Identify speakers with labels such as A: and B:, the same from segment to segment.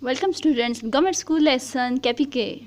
A: Welcome students, Government School Lesson KPK.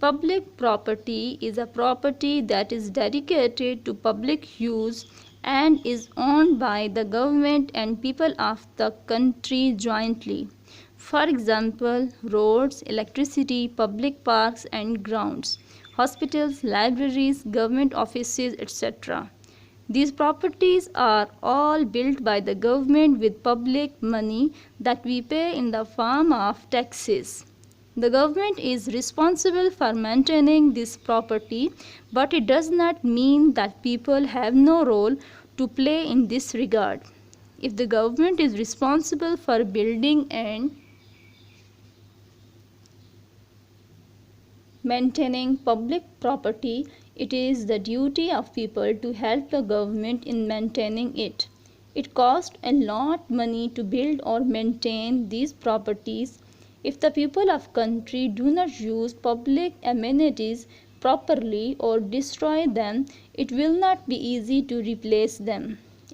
A: Public property is a property that is dedicated to public use and is owned by the government and people of the country jointly. For example, roads, electricity, public parks and grounds, hospitals, libraries, government offices, etc. These properties are all built by the government with public money that we pay in the form of taxes. The government is responsible for maintaining this property, but it does not mean that people have no role to play in this regard. If the government is responsible for building and maintaining public property, it is the duty of people to help the government in maintaining it. It costs a lot money to build or maintain these properties. If the people of country do not use public amenities properly or destroy them, it will not be easy to replace them.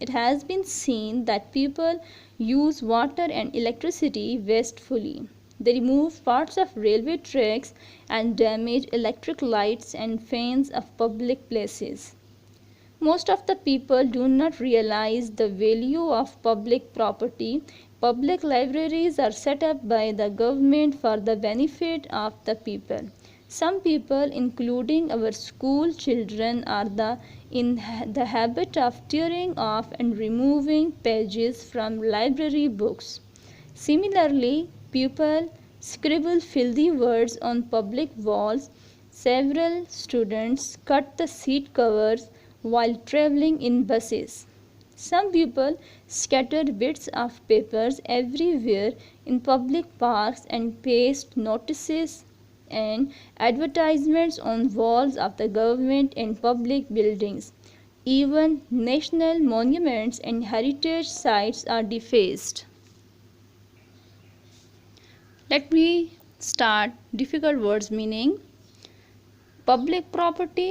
A: It has been seen that people use water and electricity wastefully. They remove parts of railway tracks and damage electric lights and fans of public places. Most of the people do not realize the value of public property. Public libraries are set up by the government for the benefit of the people. Some people, including our school children, are in the habit of tearing off and removing pages from library books. Similarly, people scribble filthy words on public walls. Several students cut the seat covers while traveling in buses. Some people scatter bits of papers everywhere in public parks and paste notices and advertisements on walls of the government and public buildings. Even national monuments and heritage sites are defaced. Let me start difficult words meaning. Public property,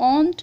A: owned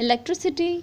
A: electricity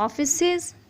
A: offices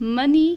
A: money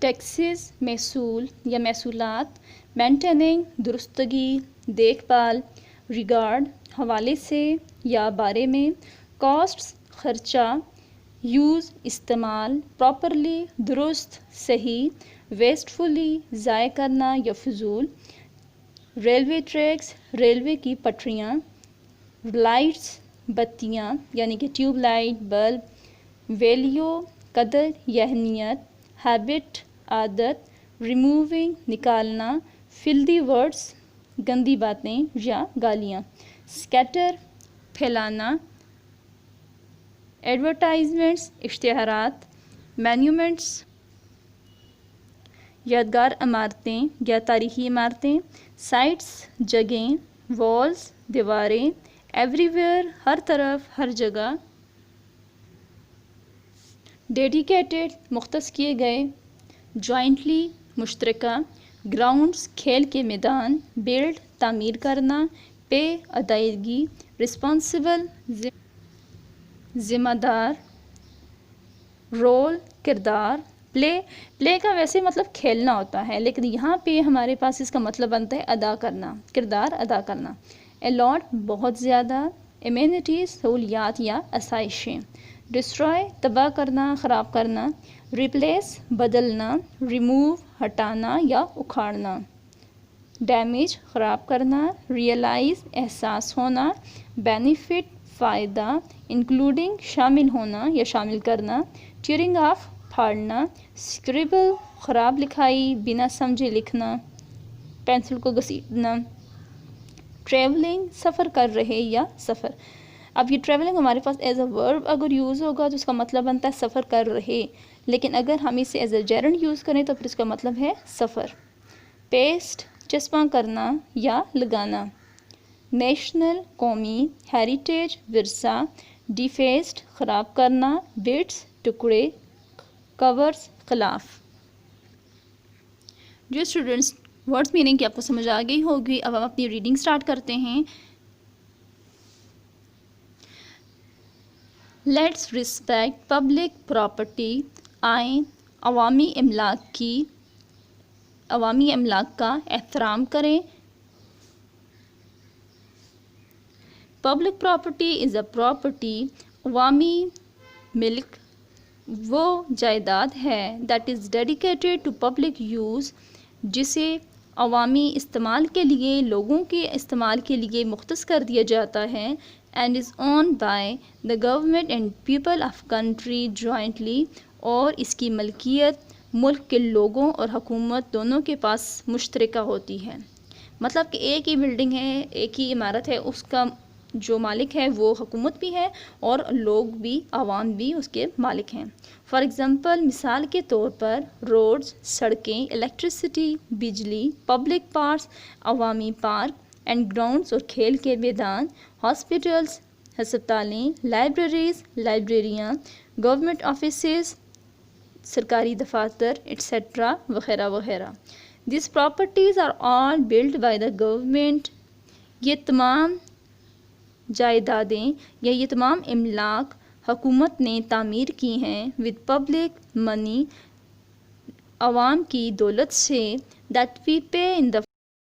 A: taxes محصول یا محصولات، maintaining درستگی، دیکھ بھال، regard حوالے سے یا بارے میں، کاسٹس خرچہ، یوز استعمال، پراپرلی درست صحیح، ویسٹفلی ضائع کرنا یا فضول، ریلوے ٹریکس ریلوے کی پٹریاں، لائٹس بتیاں یعنی کہ ٹیوب لائٹ بلب، ویلیو قدر یا اہمیت، ہیبٹ عادت، ریموونگ نکالنا، فلدی ورڈس گندی باتیں یا گالیاں، اسکیٹر پھیلانا، ایڈورٹائزمنٹس اشتہارات، مینیومنٹس یادگار عمارتیں یا تاریخی عمارتیں، سائٹس جگہیں، والز دیواریں، ایوری ویئر ہر طرف ہر جگہ، ڈیڈیکیٹڈ مختص کیے گئے، جوائنٹلی مشترکہ، گراؤنڈز کھیل کے میدان، بلڈ تعمیر کرنا، پے ادائیگی، رسپانسبل ذمہ دار، رول کردار، پلے کا ویسے مطلب کھیلنا ہوتا ہے لیکن یہاں پہ ہمارے پاس اس کا مطلب بنتا ہے ادا کرنا، کردار ادا کرنا، الاٹ بہت زیادہ، امینٹیز سہولیات یا آسائشیں، ڈسٹرائے تباہ کرنا، خراب کرنا، ریپلیس بدلنا، ریموو ہٹانا یا اکھاڑنا، ڈیمیج خراب کرنا، ریئلائز احساس ہونا، بینیفٹ فائدہ، انکلوڈنگ شامل ہونا یا شامل کرنا، ٹیئرنگ آف پھاڑنا، اسکریبل خراب لکھائی بنا سمجھے لکھنا، پینسل کو گھسیٹنا، ٹریولنگ سفر کر رہے یا سفر۔ اب یہ ٹریولنگ ہمارے پاس ایز اے ورب اگر یوز ہوگا تو اس کا مطلب بنتا ہے سفر کر رہے، لیکن اگر ہم اسے ایز اے جیرنڈ یوز کریں تو پھر اس کا مطلب ہے سفر۔ پیسٹ چسپاں کرنا یا لگانا، نیشنل قومی، ہیریٹیج ورثہ، ڈیفیسٹ خراب کرنا، بٹس ٹکڑے، کورس خلاف۔ جو اسٹوڈنٹس ورڈس میننگ کی آپ کو سمجھ آ گئی ہوگی، اب ہم اپنی ریڈنگ سٹارٹ کرتے ہیں۔ لیٹس ریسپیکٹ پبلک پراپرٹی، آئیں عوامی املاک کا احترام کریں۔ Public property is a property, عوامی ملک وہ جائیداد ہے that is dedicated to public use, جسے عوامی استعمال کے لیے، لوگوں کے استعمال کے لیے مختص کر دیا جاتا ہے، and is owned by the government and people of country jointly, اور اس کی ملکیت ملک کے لوگوں اور حکومت دونوں کے پاس مشترکہ ہوتی ہے۔ مطلب کہ ایک ہی بلڈنگ ہے، ایک ہی عمارت ہے، اس کا جو مالک ہے وہ حکومت بھی ہے اور لوگ بھی، عوام بھی اس کے مالک ہیں۔ فار ایگزامپل مثال کے طور پر روڈز سڑکیں، الیکٹریسٹی بجلی، پبلک پارکس عوامی پارک اینڈ گراؤنڈز اور کھیل کے میدان، ہاسپٹلز ہسپتالیں، لائبریریز لائبریریاں، گورنمنٹ آفیسز سرکاری دفاتر ایٹسیٹرا وغیرہ وغیرہ۔ These properties are all build by the government, یہ تمام جائیدادیں یا یہ تمام املاک حکومت نے تعمیر کی ہیں، ود پبلک منی عوام کی دولت سے، that we pay in the